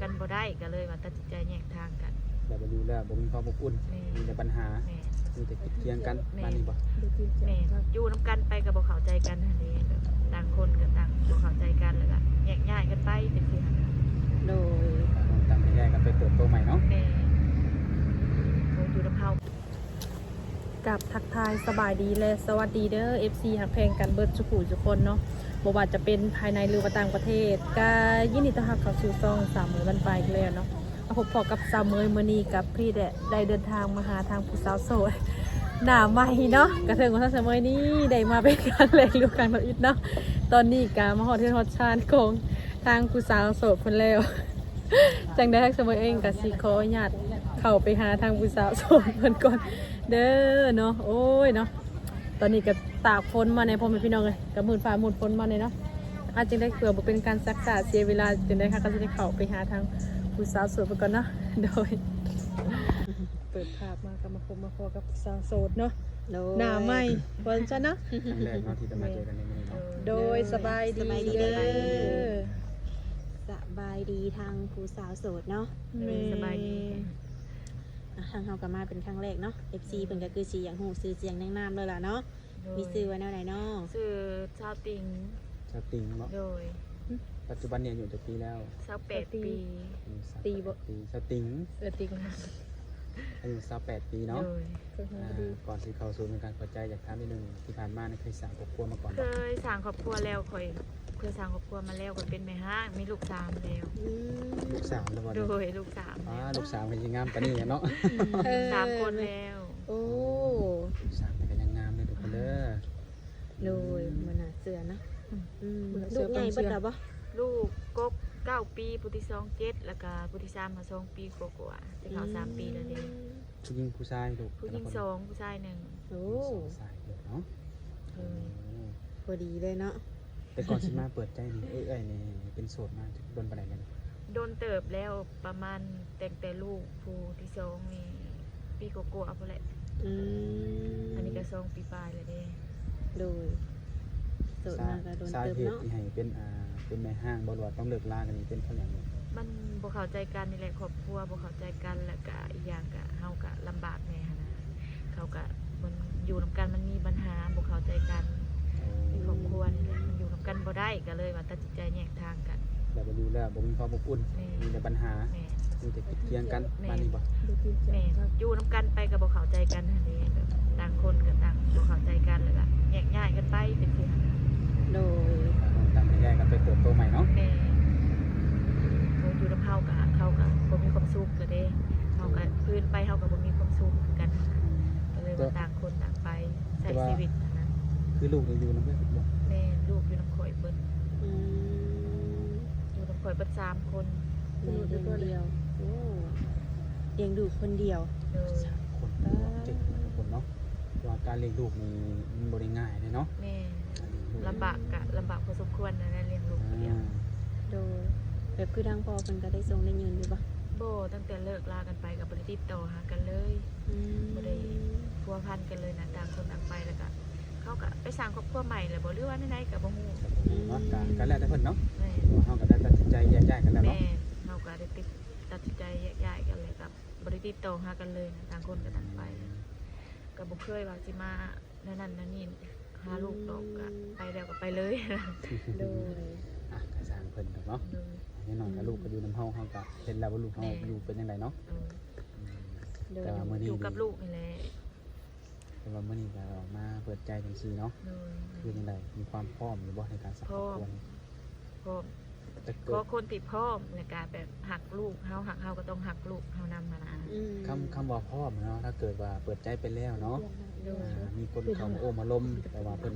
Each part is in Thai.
กันบ่ได้ก็เลยว่าตัดสินใจแยกทางกันแบบอยู่แล้วบ่มีความอบอุ่นมีแต่ปัญหามีแต่คิดเคียงกันมานี่บ่แม่อยู่น้ำกันไปก็บ่เข้าใจกันหั่นเด้แบบต่างคนก็ต่างบ่เข้าใจกันแล้วก็แยกย้ายกันไปเป็นสิหั่นโดยต่างแยกกันไปเติบโตใหม่เนาะแม่อยู่นำเฮากับทักทายสบายดีและสวัสดีเด้อ FC ฮักเพลงกันเบิดทุกผู้ทุกคนเนาะบ่ว่าจะเป็นภายในหรือว่าต่างประเทศก็ยินดีต้อนรับเข้าสู่ช่องสามมื้อวันไปอีกแล้วเนาะพบกับสาวเมยมื้อนี้กับพี่ได้เดินทางมาหาทางผู้สาวโสดหน้าใหม่เนาะกระเทิงของสาวเมยนี้ได้มาเป็นครั้งแรกรู้กันบ่อิดเนาะตอนนี้ก็มาฮอดเทือนฮอดชานของทางผู้สาวโสดเพิ่นแล้วจังได้ทางสาวเมยเองก็สิขออนุญาตเข้าไปหาทางผู้สาวโสดเพิ่นก่อนเด้อเนาะโอ้ยเนาะตอนนี้ก็ตากฝนมาในพ่อแม่พี่น้องเลยกับหมื่นฟ้าหมื่นฝนมาเลยเนาะอาจจะได้เผื่อเป็นการซักษาเสียเวลาจนได้ค่ะก็จะได้เข้าไปหาทางผู้สาวโสดไปก่อนเนาะโดยเปิดภาพมากับมาพบกับผู้สาวโสดเนาะหน้าใหม่ฝนจ้ะเนาะครั้งแรกเนาะที่จะมาเจอกันในมื้อนี้เนาะโดยสบายดีเด้อสบายดีทางผู้สาวโสดเนาะสบายดีทางเฮาก็มาเป็นครั้งแรกเนาะ FC เพิ่นก็คือสิอย่างฮู้ชื่อเสียงแนะนำเลยล่ะเนาะมีชื่อว่าแนวใดเนาะชื่อชาวติงชาวติงเนาะโดยปัจจุบันเนี่ยอยู่กี่ปีแล้ว28ปีตีบ่ชาวติงติงอายุ28ปีเนาะก่อนที่เข้าสู่การเปิดใจอยากถามนิดนึงที่ผ่านมาเคยสร้างครอบครัวมาก่อนเคยสร้างครอบครัวแล้วเคยสร้างครอบครัวมาแล้วก็เป็นแม่ห้างมีลูก3แล้วลูก3แล้วบ่โดยลูก3ลูก3ก็ยังงามปานนี้เนาะ3คนแล้วโอ้ลูก3ก็ยังงามเลยทุกคนเด้อโดยมันน่าเชื่อนะลูกใหญ่เบิดแล้วบ่ลูกกก9ปีผู้ที่2 7แล้วก็ผู้ที่3มา2ปีกว่าๆจะเข้า3ปีแล้วเด้ผู้หญิงผู้ชายลูกผู้หญิง2ผู้ชาย1โอ้ชายเนาะพอดีเลยเนาะแต่ก่อนสิมาเปิดใจนี่นี่เป็นโสดมาโดนปานใดแล้วโดนเติบแล้วประมาณแต่ลูกผู้ที่2นี่ปีกว่าๆพุ่นแหละอันนี้ก็2ปีปลายแล้วเด้โดยโสดมาก็โดนเติบเนาะที่ให้เป็นแม่ห้างบ่ว่าต้องเลิกลากันนี่เป็นเพราะหยังมันบ่เข้าใจกันนี่แหละครอบครัวบ่เข้าใจกันแล้วก็อีกอย่างก็เฮาก็ลำบากแน่หั่นนะเขาก็มันอยู่นํกันมันมีปัญหาบ่เข้าใจกันในครอบครัวนี่แหละมันอยู่นํกันบ่ได้ก็เลยว่าตัดสินใจแยกทางกันแบบอยู่แล้วบ่มีความอบอุ่นมีแต่ปัญหามีแต่คิดเคียงกันมานี่บ่แม่อยู่นํกันไปก็บ่เข้าใจกันหั่นเด้แบบต่างคนก็ต่างบ่เข้าใจกันแล้วก็แยกย้ายกันไปเป็นสิหั่นโดยต่างแยกกันไปเติบโตใหม่เนาะแม่อยู่นำเฮาก็บ่มีความสุขก็เด้เฮาก็พื้นไปเฮาก็บ่มีความสุขกันก็เลยว่าต่างคนต่างไปใช้ชีวิตนะคือลูกอยู่นำเพิ่นบ่แม่ลูกอยู่นำข่อยเบิดอยู่นำข่อยเบิด3คนลูกอยู่คนเดียวโอ้เลี้ยงดูคนเดียว3คนเจ็บทุกคนเนาะว่าการเลี้ยงลูกนี่มันบ่ได้ง่ายเลยเนาะแม่ลำบากพอสมควรนะเลี้ยงลูกคนเดียวโดยแบบคือทางพ่อเพิ่นก็ได้ส่งได้เงินอยู่บ่บ่ตั้งแต่เลิกลากันไปก็บ่ได้ติดต่อหากันเลยบ่ได้พัวพันกันเลยนะต่างคนต่างไปแล้วก็เขาก็ไปสร้างครอบครัวใหม่แล้วบ่หรือว่าไหนๆก็บ่ฮู้เนาะกันแล้วแต่เพิ่นเนาะเฮาก็ได้ตัดสินใจแยกย้ายกันแล้วเนาะแม่เฮาก็ได้ตัดสินใจแยกย้ายกันเลยกับบ่ได้ติดต่อหากันเลยนะต่างคนก็ต่างไปก็บ่เคยว่าสิมานั่นนี่หาลูกดอกก็ไปแล้วก็ไปเลยโดยก็สร้างเพิ่นเนาะแน่นอนถ้าลูกก็อยู่นำเฮาก็เห็นแล้วว่าลูกเฮาอยู่เป็นจังไดเนาะแต่ว่ามื้อนี้อยู่กับลูกนี่แหละแต่ว่ามื้อนี้ก็ออกมาเปิดใจจังซี่เนาะคือจังไดมีความพร้อมอยู่บ่ในการสร้างครอบครัวพร้อมก็คนที่พร้อมในการแบบหักลูกเฮาก็ต้องหักลูกเฮานำมานะคำว่าพร้อมเนาะถ้าเกิดว่าเปิดใจไปแล้วเนาะมีคนเข้ามาโอ้มาล้มแต่ว่าเพิ่น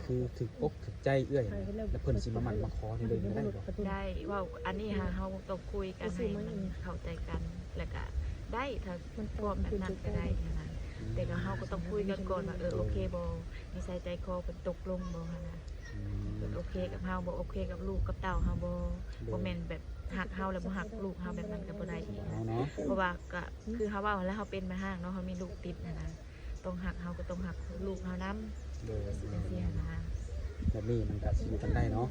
คือถึกอกถึกใจแล้วเพิ่นสิมาหมั่นมาขอนี่เลยได้บ่ได้ว่าอันนี้เฮาต้องคุยกันให้มันเข้าใจกันแล้วก็ได้ถ้ามันพร้อมแบบนั้นก็ได้นะแต่ก็เฮาก็ต้องคุยกันก่อนว่าโอเคบ่นิสัยใจคอเพิ่นตกลงบ่หั่นน่ะเพิ่นโอเคกับเฮาบ่โอเคกับลูกกับเต้าเฮาบ่แม่นแบบหักเฮาแล้วบ่หักลูกเฮาแบบนั้นก็บ่ได้อีกเพราะว่าก็คือเฮาว่าแล้วเฮาเป็นแม่ห้างเนาะเฮามีลูกติดนะต้องหักเฮาก็ต้องหักลูกเฮานำจังซี่นะแบบนี้มันก็สิอยู่กันได้เนาะ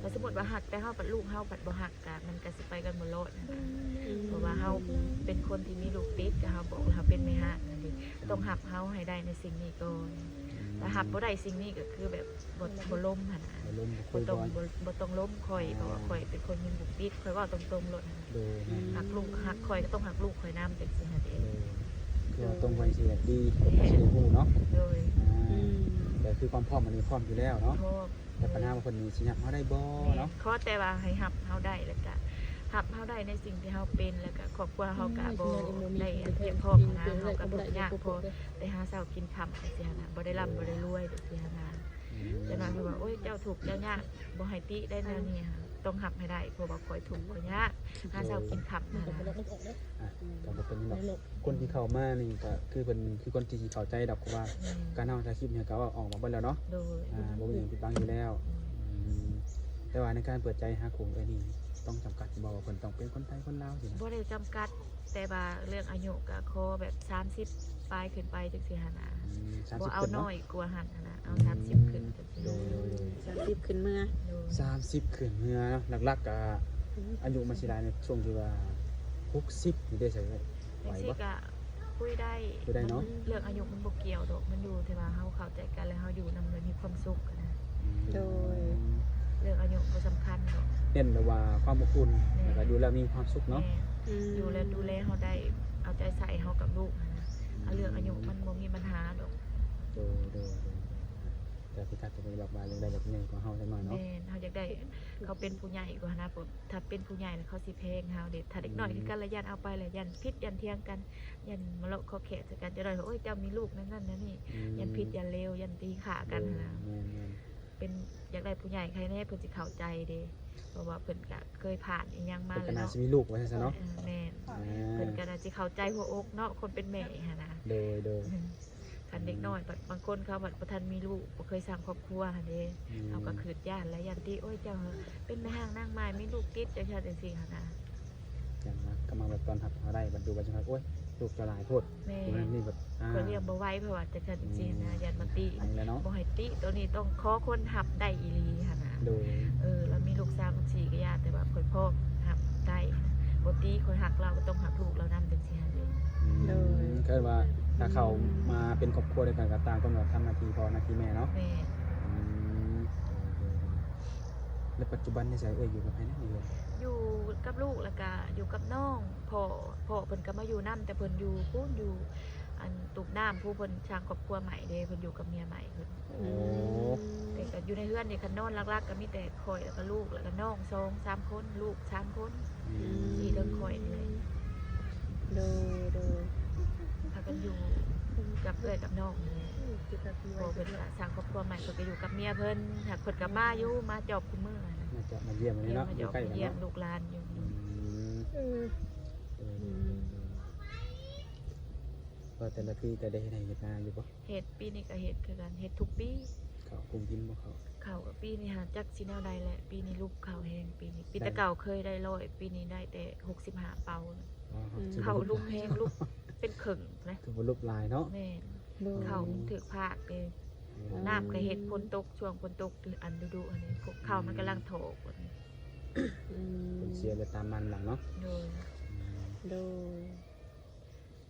ถ้าสมมุติว่าหักแต่เฮาปัดลูกเฮาปัดบ่หักก็มันก็สิไปกันบ่รอดนะเพราะว่าเฮาเป็นคนที่มีลูกติดก็เฮาบอกว่าเฮาเป็นแม่ฮักนั่นเองต้องหักเฮาให้ได้ในสิ่งนี้ก่อนถ้าหักบ่ได้สิ่งนี้ก็คือแบบบ่ล้มหั่นน่ะ บ่ล้มบ่คุ บ่ ย ต้อง บ่ บ่ต้องล้มข่อยเพราะว่าข่อยเป็นคนมีบุกติดข่อยเว้าตรงๆโลดหั่นน่ะ โดย หักลูกหักข่อยก็ต้องหักลูกข่อยนำจังซี่หั่นเอง คือว่าตรงกันสิแบบดีสิได้ฮู้เนาะ โดย แต่คือความพร้อมมันมีพร้อมอยู่แล้วเนาะ พอ แต่ปัญหาว่าเพิ่นนี่สิยับเฮาได้บ่เนาะ ขอแต่ว่าให้หับเฮาได้แล้วก็หับเฮาได้ในสิ่งที่เฮาเป็นแล้วก็ครอบครัวเฮาก็บ่ได้เพียงพอนะเฮาก็ทุกข์ยากพอได้หาเช้ากินค่ำจังซี่หั่นน่ะบ่ได้ร่ำบ่ได้รวยจังซี่หั่นน่ะแต่น้อยคือว่าโอ๊ยเจ้าทุกข์เจ้ายากบ่ให้ติได้แนวนี้ค่ะต้องหับให้ได้เพราะว่าข่อยทุกข์ข่อยยากหาเช้ากินค่ำนั่นน่ะ อ่ะก็บ่เป็นหยังดอกคนที่เข้ามานี่ก็คือเพิ่นคือคนที่สิเข้าใจดอกว่าการเฮาถ่ายคลิปเนี่ยก็ออกมาเบิดแล้วเนาะ โดย บ่มีหยังปิดบังอยู่แล้วแต่ว่าในการเปิดใจหาคู่นี่ต้องจำกัดบ่ว่าเพิ่นต้องเป็นคนไทยคนลาวสินะ บ่ได้จำกัดแต่ว่าเรื่องอายุก็ขอแบบ30ปลายขึ้นไปจังซี่หั่นน่ะบ่เอาน้อยกว่าหั่นน่ะเอา30ขึ้นจังซี่ โดย 30ขึ้นเมื่อ โดย 30ขึ้นเมื่อเนาะหลักๆก็อายุมันสิได้ในช่วงที่ว่า60นี่ได้ใช่ไหมไหว จังซี่ บ่ ก็คุยได้ คุยได้เนาะ เรื่องอายุมันบ่เกี่ยวดอกมันอยู่ที่ว่าเฮาเข้าใจกันแล้วเฮาอยู่นำโดยมีความสุขอะนะ โดย เรื่องอายุบ่สำคัญดอก เน้นแบบว่าความอบอุ่นแล้วก็อยู่แล้วมีความสุขเนาะ แม่อยู่แล้วดูแลเฮาได้เอาใจใส่เฮากับลูกอะนะเอาเรื่องอายุมันบ่มีปัญหาดอก โดยแต่พี่กัดจะไปบอกว่ายังได้แบบใหญ่กว่าเฮาจังหน่อยเนาะ แม่นเฮาอยากได้เขาเป็นผู้ใหญ่กว่านะผมถ้าเป็นผู้ใหญ่แล้วเขาสิแพงเฮาเด็ดถ้าเด็กน้อยคือกันละยันเอาไปละยันพิษยันเทียงกันยันมาเลาะคอแขะกันจะได้ว่าโอ้ยเจ้ามีลูกนั่นนั่นนะนี่ยันพิษยันเลวยันตีขากันนะ แม่น เป็นอยากได้ผู้ใหญ่ใครแน่เพิ่นสิเข้าใจเด้เพราะว่าเพิ่นก็เคยผ่านอีหยัง ๆ มา เพิ่นก็ แล้ว น่า เนาะ สิมีลูกไว้ซะเนาะ แม่นเพิ่นก็น่าสิเข้าใจหัวอกเนาะคนเป็นแม่หั่นนะ โดย คันเด็กน้อยบางคนเขาบ่ทันมีลูกบ่เคยสร้างครอบครัวหั่นเด้เขาก็คืดย่านและยันที่โอ้ยเจ้าเป็นแม่ห้างนางไม้มีลูกติดจังซั่นจังซี่หั่นนะ อย่างว่ากำลังแบบตอนหับเฮาได้บัดดูว่าจังได๋โอ้ยลูกจะหลายโพด แม่ อยู่นั่นนี่แบบก็เลี้ยงบ่ไหวเพราะว่าจังซั่นจังซี่นะยันมันติ อันนี้แหละเนาะ บ่ให้ติตัวนี้ต้องขอคนหับได้อีหลีหั่นน่ะ โดย แล้วมีลูก3ลูก4ก็ยากแต่ว่าค่อยพ่อหับได้บ่ติคนหักเราก็ต้องหักลูกเรานำจังซี่หั่นเด้ ก็ว่าถ้าเขามาเป็นครอบครัวด้วยกันก็ต่างคนก็ทำหน้าที่พ่อหน้าที่แม่เนาะ แม่ แล้วปัจจุบันนี่ใส่อยู่กับใครนะอยู่ อยู่กับลูกแล้วก็อยู่กับน้องพ่อเพิ่นก็มาอยู่นํแต่เพิ่นอยู่พู้นอยู่อันตุกน้ำผู้เพิ่นสร้างครอบครัวใหม่เด้เพิ่นอยู่กับเมียใหม่เพิ่น โอ้ แต่ก็อยู่ในเฮือนนี่คันนอนรักๆก็มีแต่ข่อยแล้วก็ลูกแล้วก็น้อง2-3คนลูก3คนสี่เรื่องข่อยนี่เลย โดย พากันอยู่กับเอื้อยกับน้องนี่พอเพิ่นก็สร้างครอบครัวใหม่เพิ่นก็อยู่กับเมียเพิ่นหากเพิ่นก็มาอยู่มาจอบคุมื้อนะ มาจะมาเยี่ยมเลยเนาะ มา อ จ ยู่ อบ ใกล้กัน เยี่ยม เนาะ ลูกหลานอยู่ ก็แต่ละปีแต่ได้ให้เฮ็ดนาอยู่บ่ เฮ็ดปีนี้ก็เฮ็ดคือกันเฮ็ดทุกปี เขาคุมกินบ่เขา ข้าวกับปีนี้หาจักสิแนวใดแหละปีนี้ลูกข้าวแห้งปีนี้ปีแต่เก่าเคยได้100ปีนี้ได้แต่65เปาข้าวลูกแห้งลูกเป็นครึ่งนะ ถือว่ารูปลายเนาะ แม่ข้าวมันถึกภาคเด้น้ำก็เฮ็ดฝนตกช่วงฝนตกอันฤดูอันนี้พวกข้าวมันกำลังโถกอันนี้ เป็นเสียเลยตามมันหลังเนาะ โดย โดย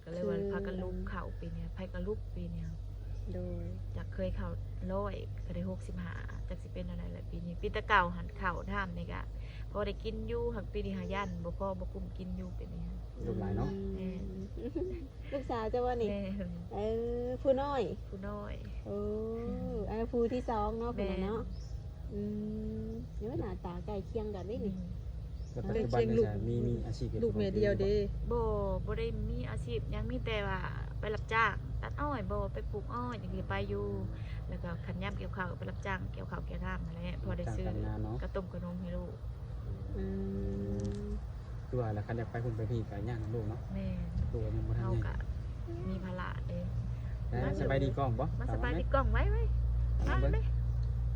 ก็เลยว่าพากันลูกข้าวปีนี้ไผก็ลูกปีนี้ โดย จากเคยข้าว100ก็ได้65จักสิเป็นอะไรแหละปีนี้ปีแต่เก่าหันข้าวน้ำนี่ก็พอได้กินอยู่หักปีนี้หายันบ่พอบ่คุ้มกินอยู่ปีนี้ รูปลายเนาะ ลูกสาวเจ้าว่านี่ แม่ ผู้น้อย ผู้น้อย ผู้ที่สองเนาะเป็น แม่ เนาะนี่ว่าหน้าตาใกล้เคียงกันได้นี่ แล้วปัจจุบันนี่จะมีอาชีพ ลูกแม่เดียวเด้ บ่ได้มีอาชีพหยังมีแต่ว่าไปรับจ้างตัดอ้อยบ่ไปปลูกอ้อยจังซี่ไปอยู่แล้วก็คันยามเกี่ยวข้าวก็ไปรับจ้างเกี่ยวข้าวเกี่ยวน้ำนั่นแหละพอได้ซื้อกระต้มกระนมให้ลูก คือว่าแล้วคันอยากไปคุณไปพี่ก็ย่างลูกเนาะ แม่ ลูกยังบ่ทัน เฮา ใหญ่ ก็มีภาระเด้ สบายดีกล้องบ่ มาสบายดีกล้องไว้ไว้มาไหม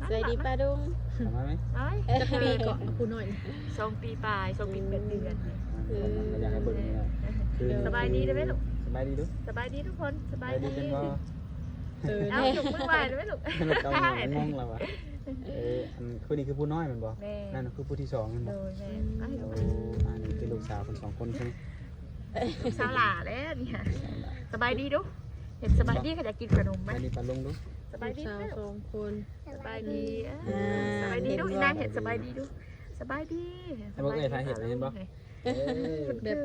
สวัสดีป้าดุง ทำไหม ไว้ จะปีก่อนผู้น้อย 2 ปีปลาย2 ปี8 เดือน อยากให้เบิ่งนี่คือ สบายดีได้ไหมลูก สบายดีดู สบายดีทุกคนสบายดี เป็นบ่ เอาจุกมือไหวได้ไหมลูก เรางงแล้วว่ะ อันคือนี่คือผู้น้อยแมันบ่ แม่ นั่นน่ะคือผู้ที่สองแมัน โด บ่ ยแม่ไอ้ โอ้อันนี้คือลูกสาวคนสองคนใช่ไหม ลูกสาวหล่าแล้วเนี่ยสบายดีดูเห็นสบายดีก็จะกินขนมไหม อันนี้ปลาลงดู สบายดี สาว ไหม 2 คน สบายดีสบายดีดูนางเห็นสบายดีดูสบายดี ให้บ่เอ้ยพาเห็นเห็นบ่เอ้ย แบบ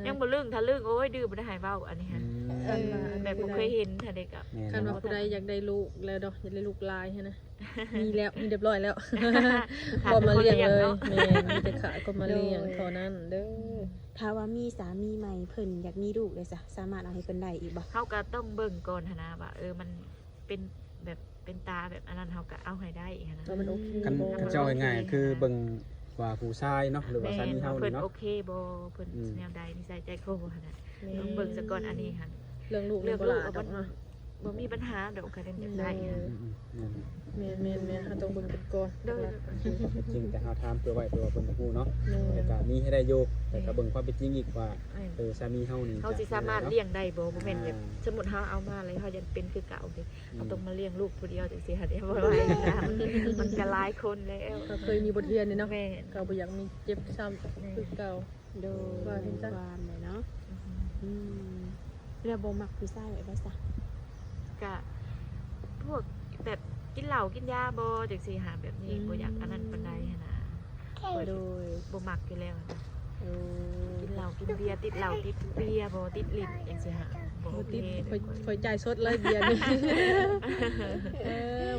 ยังบ่ลึงถ้าลึงโอ้ยดื้อบ่ได้หายเว้าอันนี้ฮะ แบบบ่เคยเห็นถ้าเด็กอ่ะ แม่ คันว่า เนาะ ผู้ใดอยากได้ลูกแล้วดอกอยากได้ลูกลายใช่นะมีแล้วมีเรียบร้อยแล้ว ขาด ก็ แต่ มา คน เลี้ยง เลี้ยง เลย เนาะ แม่มีแต่ขาก็มาเลี้ยงเท่านั้นเด้อ ถ้าว่ามีสามีใหม่เพิ่นอยากมีลูกเลยจ้ะสามารถเอาให้เพิ่นได้อีกบ่ เฮาก็ต้องเบิ่งก่อนหั้นนะว่ามันเป็นแบบเป็นตาแบบอันนั้นเฮาก็เอาให้ได้หั้นนะ ว่ามันโอเค คัน บ่ คันเจ้าง่ายๆคือเบิ่งว่าผู้ชายเนาะหรือว่า แม่ สามี น เฮา เพิ่ นี่ น เนาะ โอเคบ่เพิ่นแนวใดนิสัยใจคอหั่นน่ะ แม่ ต้องเบิ่งซะก่อนอันนี้หั่น เรื่องลูก เลื เรื่ อ อก ง ลู ลาก เอา ดอกเนาะ บ่มีปัญหาดอกก็ได้อยากได้หั่น แม่น แม่นๆๆเฮาต้องเบิ่งกันก่อน เด้อ จริงแต่เฮาถามเพื่อไว้เพื่อว่าเพิ่นจะฮู้เนาะ แม่ แต่ก็มีให้ได้อยู่แต่ก็เบิ่งความเป็นจริงอีกว่าสามีเฮานี่ เฮาสิสามารถเลี้ยงได้บ่บ่แม่นแบบสมมุติเฮาเอามาแล้วเฮายังเป็นคือเก่าเด้เฮาต้องมาเลี้ยงลูกผู้เดียวจังซี่หั่นเด้บ่ไหวนะมันก็หลายคนแล้ว ก็เคยมีบทเรียนนี่เนาะ แม่ ก็บ่อยากมีเจ็บซ้ำคือเก่า โดย ว่าเห็นจ้ะ ความเลยเนาะอืมแล้วบ่มักผู้ชายไว้บ่ซะ ก็พวกแบบกินเหล้ากินยาบ่จังซี่หาแบบนี้บ่อยากอันนั้นปานใดหันนะ โดย บ่มักอยู่แล้วนะ โอ้ กินเหล้ากินเบียร์ติดเหล้าติดเบียร์บ่ติดลิ้นจังซี่หาบ่โอเค ติดข่อยจ่ายสดเลยเบียร์นี่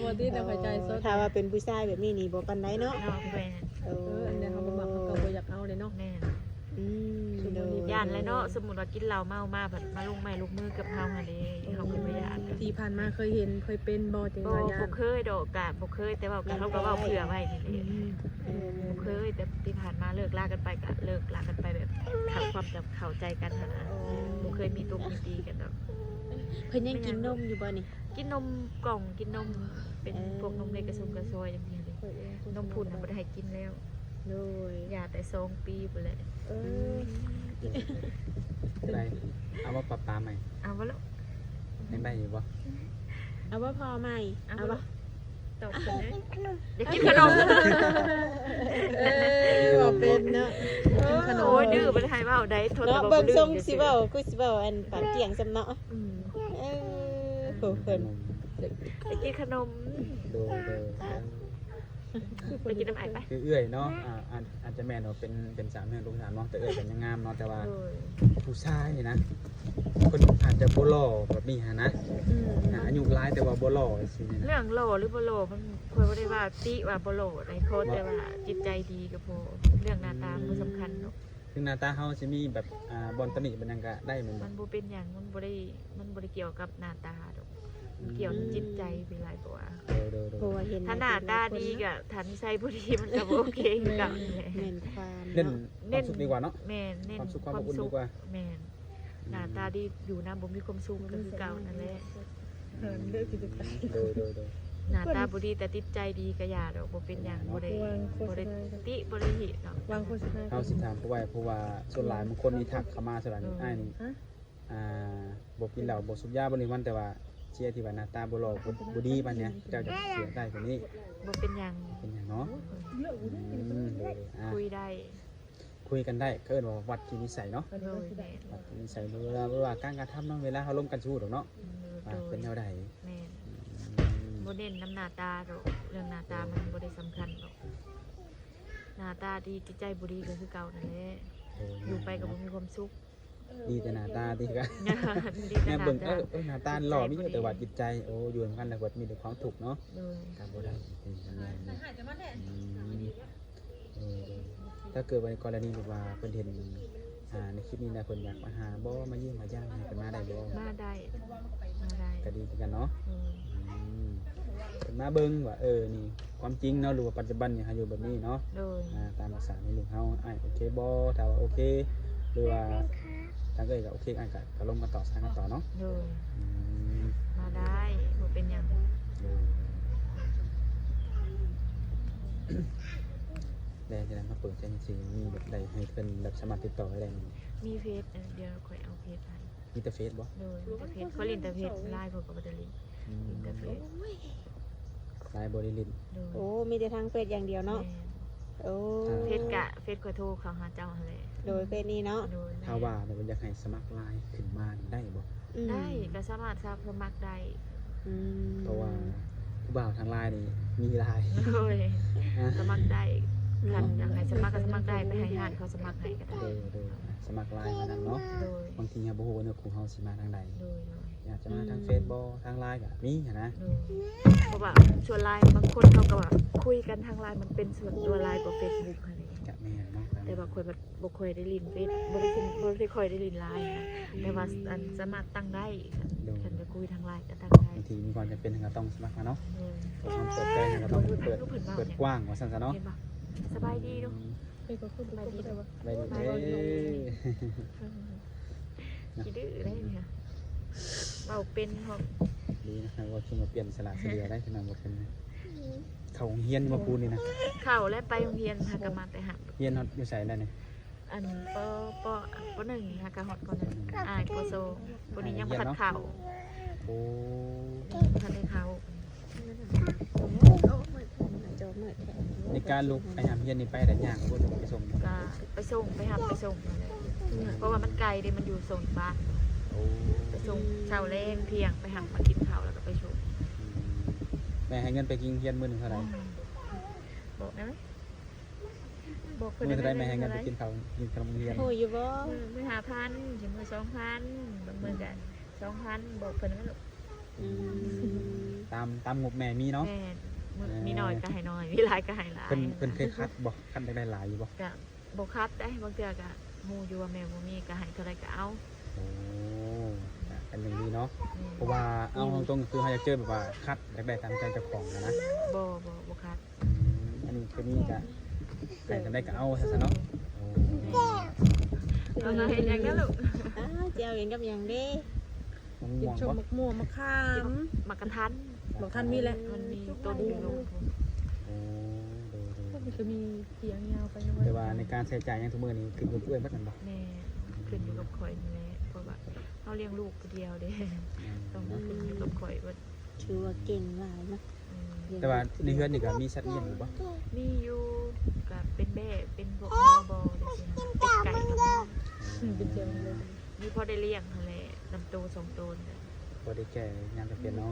บ่ติดแต่ข่อยจ่ายสด ถ้าว่าเป็นผู้ชายแบบนี้นี่บ่ปานใดเนาะ เนาะแม่น โอ้ อันนี้เขาบ่มักเขาก็บ่อยากเอาเลยเนาะ แม่น อืมโดย ย่านเลยเนาะสมมุติว่ากินเหล้าเมามาบัดมาลงไม้ลงมือกับเฮาหั่นเด้เฮาก็บ่อยาก ที่ผ่านมาเคยเห็นเคยเป็นบ่จัง บ่ ว่าญา บ่ ติ เคยดอกกะบ่เคยแต่ว่าก็เฮาก็เว้าเผื่อไว้นี่แหละ เออ บ่เคยแต่ที่ผ่านมาเลิกลากันไปก็เลิกลากันไปแบบเข้าความจะเข้าใจกันหั่นน่ะบ่เคยมีตกมีตีกันดอก เพิ่นยังกินนมอยู่บ่นี่ กินนมกล่องกินนมเป็นพวกนมในกระซุมกระซอยอย่างนี้เลยนมพุ่นน่ะบ่ได้ให้กินแล้ว โดย ยาแต่2 ปีไปเลย เออ ได้เอาว่าปลาใหม่ เอาวะลูก ยังได้อยู่บ่ เอาว่าพอใหม่เอาบ่ ตอบกันเลยอยากกินขนม บ่เป็นเนาะ โอ้ยดื้อบ่ได้ให้เว้าได้ทนแต่ เนาะ บ่ เบิ่ง ดื้ ท อ รงสิเว้ากูสิเว้าอันปากเกี่ยงซำเนาะ อืม เออโหเพิ่น อยากกินขนม โดย ไปกินน้ำไอไป คือเอื้อยเนาะอาจจะแม่นว่าเป็นสามแม่ลูกสามเนาะแต่เอื้อยเป็นยังงามเนาะแต่ว่า โดย ผู้ชายนี่นะเพิ่นอาจจะบ่หล่อแบบนี้หันนะอายุหลายแต่ว่าบ่หล่อสินี่นะ เรื่องโลหรือบ่โลมันควรบ่ได้ว่าติว่าบ่โลในโคตรแต่ว่าจิตใจดีก็พอเรื่องหน้าตาบ่สำคัญเนาะ ถึงหน้าตาเฮาสิมีแบบบอนตนิบันยังก็ได้เหมือน มันบ่เป็นหยังมันบ่ได้เกี่ยวกับหน้าตาดอกมันเกี่ยวกับจิตใจเป็นหลายกว่า เพราะว่าเห็น ถ้าหน้าตาดีก็ถ้านิสัยบ่ดีมันก็บ่โอเคคือกันแหละ เน้นความ เล่น เนาะ ความสุขดีกว่าเนาะ แม่นเน้น ความสุขความอบอุ่นดีกว่า แม่นหน้าตาดีอยู่นำบ่มีความสุขก็คือเก่านั่นแหละ เลิกกิจการ โดย หน้าตาบ่ดีแต่จิตใจดีก็อย่าดอกบ่เป็นหยังบ่ได้ติบ่ได้หิดอก วางโฆษณา เฮาสิถามผู้ไว้เพราะว่าส่วนหลายบางคนนี่ทักเข้ามาส่วนหลายนี่อ้ายนี่ ฮะ บ่กินเหล้าบ่สูบยาบ่นี่วันแต่ว่าเชียร์ที่ว่าหน้าตาบ่หล่อบ่ดีปานเนี้ยเจ้าจะเสียได้กว่านี้ บ่เป็นหยัง เป็นหยังเนาะคุยได้ คุยกันได้ก็เอิ้นว่าวัดที่นิสัยเนาะ โดยแม่น วัดที่นิสัยเวลาการกระทำเนาะเวลาเฮาลงกันสู้ดอกเนาะว่าเป็นแนวใด แม่นบ่เน้นน้ำหน้าตาดอกเรื่องหน้าตามันบ่ได้สำคัญดอกหน้าตาดีจิตใจบ่ดีก็คือเก่านั่นแหละอยู่ไปก็บ่มีความสุข ดีแต่หน้าตาดีก็ ดีแต่ แม่ หน้า เบิ่ง ตา หน้าตาหล่อมีอยู่แต่ว่าจิตใจโอ้อยู่นำกันแล้วก็มีแต่ความทุกข์เนาะ โดย การบ่ได้ถ้าเกิดในกรณีแบบว่าเพิ่นเห็นในคลิปนี้นะเพิ่นอยากมาหาบ่มาเยี่ยมมาย่างให้เพิ่นมาได้บ่ มาได้มาได้ ก็ดีคือกันเนาะ เออ เพิ่นมาเบิ่งว่านี่ความจริงเนาะหรือว่าปัจจุบันเนี่ยเฮาอยู่แบบนี้เนาะ โดย ตามภาษาในลูกเฮาอ้ายโอเคบ่ถ้าว่าโอเคหรือว่าถ้าเกิดก็โอเคอ้ายก็ลงมาต่อสายกันต่อเนาะ โดยมาได้บ่เป็นหยัง แต่จะมาเปิดใจจริงๆมีแบบใดให้เพิ่นแบบสามารถติดต่อได้มั้ย มีเฟซเดี๋ยวค่อยเอาเฟซให้ มีแต่เฟซบ่ โดยมีแต่เฟซเขาเล่นแต่เฟซไลน์เขาก็บ่ได้เล่นเล่นแต่เฟซ ลายบ่ได้ลิ้น โดย โอ้มีแต่ทางเฟซอย่างเดียวเนาะโอ้ เฟซกะเฟซขอโทรเขาหาเจ้าหั่นแหละ โดยเฟซนี้เนาะ โดย ถ้าว่าเนี่ยมันอยากให้สมัครไลน์ขึ้นมาได้บ่ อืม ได้ก็สามารถสมัครได้ อืม เพราะว่าผู้บ่าวทางไลน์นี่มีไลน์ โดย อ่ะ สมัครได้คันอยากให้สมัครก็สมัครได้ไปให้หานเขาสมัครให้ก็ได้ โดยสมัครไลน์มานั่นเนาะ โดย บางทีเฮาบ่ฮู้ว่าเนื้อคู่เฮาสิมาทางใด โดย อยากจะมาทางเฟซบ่ทางไลน์ก็มีหันนะ โดยเพราะว่าชวนไลน์บางคนเขาก็ว่าคุยกันทางไลน์มันเป็นส่วนตัวไลน์กว่าเฟซบุ๊กอะไร ก็แม่นเนาะ แต่บางคนบ่ค่อยได้ลินเฟซบ่ได้ค่อยได้ลินไลน์นะแต่ว่าอันสามารถตั้งได้คันจะคุยทางไลน์ก็ตั้งได้ บางทีมีความจำเป็นก็ต้องสมัครมาเนาะ โดย ความเปิดใจก็ต้องเปิดกว้างว่าซั่นซะเนาะ เห็นปะสบายดีเนาะ ไปก็ขึ้นไปดีแต่ว่า ไปดูเด้ คิดดื้อได้เนี่ยเบาเป็นหอบ ดีนะครับว่าช่วงมาเปลี่ยนสลัดเสียได้ขนาดว่าเป็นเขาเฮียนมาปูนี่นะ เข้าและไปโรงเรียนหากะมาแต่หัก เฮียนฮอดอยู่ใส่ได้เนี่ย อันปหนึ่งหากะฮอดก่อนนั้นอายปโซปนี้ยังพัดเข่า โอ้ ทันได้เขา จบหมดแท้ ในการลูกไปหามเฮียนนี่ไปแต่ย่างก็ต้องไปส่ง ก็ไปส่งไปหับไปส่งเพราะว่ามันไกลเดิมันอยู่โซนบ้าน โอ้ ไปส่งเช้าแรงเที่ยงไปหับมากินข้าวแล้วก็ไปส่ง แม่ให้เงินไปกินเฮียนมื้อนึงเท่าไหร่ บอกนะบอก มื้อเท่าไหร่แม่ให้เงินไปกินข้าวกินขนมเฮียน โหอยู่บ่ มือ5,000ถึงมือ2,000บางมือกัน2,000บอกเพิ่นว่าลูก อืม ตามงบแม่มีเนาะ แม่มีน้อยก็ให้น้อยมีหลายก็ให้หลาย เพิ่นเคยคัดบ่คัดได้หลายอยู่บ่ ก็บ่คัดได้บางเทื่อก็ฮู้อยู่ว่าแม่บ่มีก็ให้เท่าไรก็เอา โอ้กันอย่างนี้เนาะเพราะว่าเอาตรงๆคือเฮาอยากเจอแบบว่าคัดอยากได้ตามใจเจ้าของนะ บ่คัด อันนี้คือนี่ก็แต่กันได้ก็เอาซะเนาะโอ้ เอามาเฮ็ดหยังกันลูก อ้าวเจียวเห็นกับหยังเด้ มัน กิ ม่ น วง ชม บ่ มะม่วงมะขาม มากระทัน บอกท่านมีแหละ มันมีต้นอยู่ลูก โอ้ดู ก็มันจะมีเสียงยาวไปนะ แต่ว่าในการใช้จ่ายยังทุกมื้อนี้คือเพื่อนๆบ่กันบ่ แม่ขึ้นอยู่กับข่อยนี่แหละเพราะว่าเฮาเลี้ยงลูกผู้เดียวเด้ต้องขึ้นอยู่กับข่อยว่า ถือว่าเก่งหลายเนาะ แต่ว่าในเฮือนนี่ก็มีสัตว์เลี้ยงอยู่บ่ มีอยู่ก็เป็นแบ่เป็นพวกนอบอจังซี่นะเป็ดไก่ก็มี เป็นเสียงเลย มีพอได้เลี้ยงหั่นแหละนำโต2ตัวเนี่ย บ่ได้แก่ยามจะเป็นเนาะ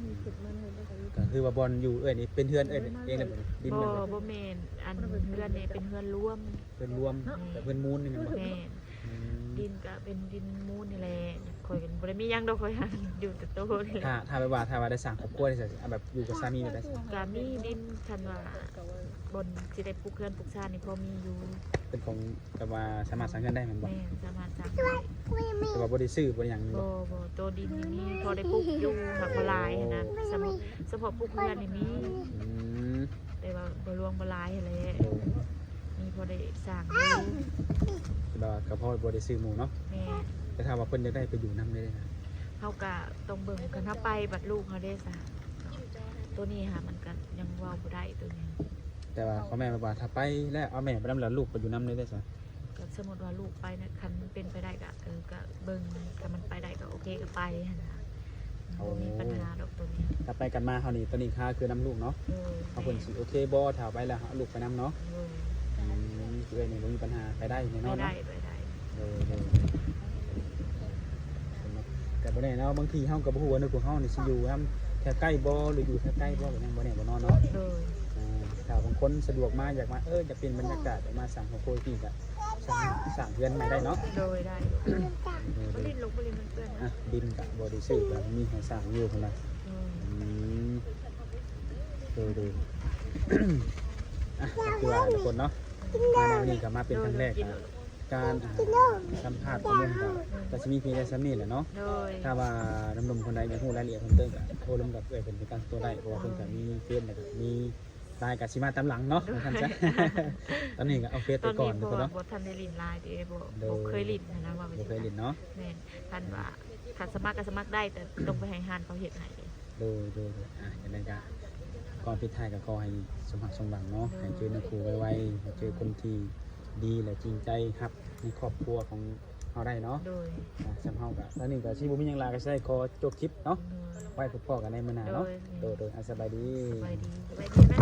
มีจุดมันเลยแล้วก็ ก็คือว่าบอลอยู่เอ้ยนี่เป็นเฮือนเอ้ยเองเลยบ่ดิน บ่ มัน บ่แม่นอันเฮือนนี่เป็นเฮือนรวม เพิ่นรวมแต่เพิ่นมูลนี่แม่นบ่ แม่น อืม ดินก็เป็นดินมูลนี่แหละข่อยก็บ่ได้มีหยังดอกข่อยหันอยู่แต่โตนี่แหละ ถ้าไปว่าถ้าว่าได้สร้างครอบครัวได้สิเอาแบบอยู่กับสามีได้สิ ก็มีดินคันว่าบนสิได้ปลูกเรือนปลูกชาตินี่พอมีอยู่ เป็นของกับว่าสามารถสร้างเงินได้แม่นบ่ แม่นสามารถสร้างได้ แต่ว่าบ่ได้ซื้อบ่ได้หยังนี่ บ่ บ่ ตัวดินนี่มีพอได้ปลูกอยู่หักบ่หลายหั้นนะเฉพาะปลูกเรือนนี่มี อืม แต่ว่าบ่รวมบ่หลายหั้นแหละ โดย มีพอได้สร้างอยู่ แต่ว่าก็พอบ่ได้ซื้อหมู่เนาะ แม่ แต่ถ้าว่าเพิ่นอยากได้ไปอยู่นำได้นะ เฮาก็ต้องเบิ่งกันถ้าไปบัดลูกเฮาได้ซะตัวนี้หามันก็ยังเว้าบ่ได้ตัวนี้ แต่ว่าพ่อแม่ว่าถ้าไปแล้วเอาแม่ไปนำแล้วลูกไปอยู่นำได้สิ ก็สมมุติว่าลูกไปนะคันมันเป็นไปได้ก็ก็เบิ่งถ้ามันไปได้ก็โอเคก็ไปหั่นน่ะบ่มีปัญหาดอกตัวนี้ ถ้าไปกันมาเฮานี่ตอนนี้ค่าคือนำลูกเนาะ เออ เฮาเพิ่นสิโอเคบ่ถ้าไปแล้วเอาลูกไปนำเนาะ เออ เอ้ยนี่บ่มีปัญหาไปได้แน่น ไป อน ได้ เนาะ ไปได้ แต่บ่แน่เนาะบางทีเฮาก็บ่ฮู้ว่านึกของเฮานี่สิอยู่นำแถวใกล้บ่หรืออยู่แถวใกล้บ่แบบนั้นบ่แน่บ่นอนเนาะ โดย ถ้าบางคนสะดวกมาอยากมาอยากเป็นบรรยากาศอยากมาสั่งครอบครัวที่ก็สั่งเพื่อนใหม่ได้เนาะ โดยได้บรินลูกบรินมันเพื่อนนะ ดินก็บ่ได้ซื้อก็มีให้สั่งอยู่พุ่นล่ะ ดู คือว่าทุกคนเนาะมาในนี้ก็มาเป็นครั้งแรกอะการสัมภาษณ์ข้อมูลก็จะมีเพียงแต่ซ้ำนี่แหละเนาะ โดย ถ้าว่าน้ำนมคนใดอยากรู้รายละเอียดเพิ่มเติมก็โทรลงกับเป็นการตัวได้เพราะว่าเพิ่นก็มีเฟซแล้วก็มีไลน์กับสิมาตามหลังเนาะท่านจ้ะ ตอนนี้ก็เอาเฟซ ต ไป อน ก่อ นี้ นทุกคนเนาะ บททันได้ลินลายดีบเคยลินนะว่า บ่เคยเล่นเนาะ แม่นทันว่าถ้าสมัครก็สมัครได้แต่ต้องไปให้หานเขาเห็นให้ ดูอย่างไรก็ก่อนปิดท้ายก็ขอให้สมหวังสมหวังเนาะให้เจอหน้าครูไวๆให้เจอคนที่ดีและจริงใจครับในครอบครัวของ เฮาได้เนาะ โดย จำเฮาก็ตอนนี้ก็สิบ่มีหยังหลายก็สิได้ขอจบคลิปเนาะ โดย ไว้พบกันในมื้อหน้าเนาะโดยสบายดี สบายดีแม่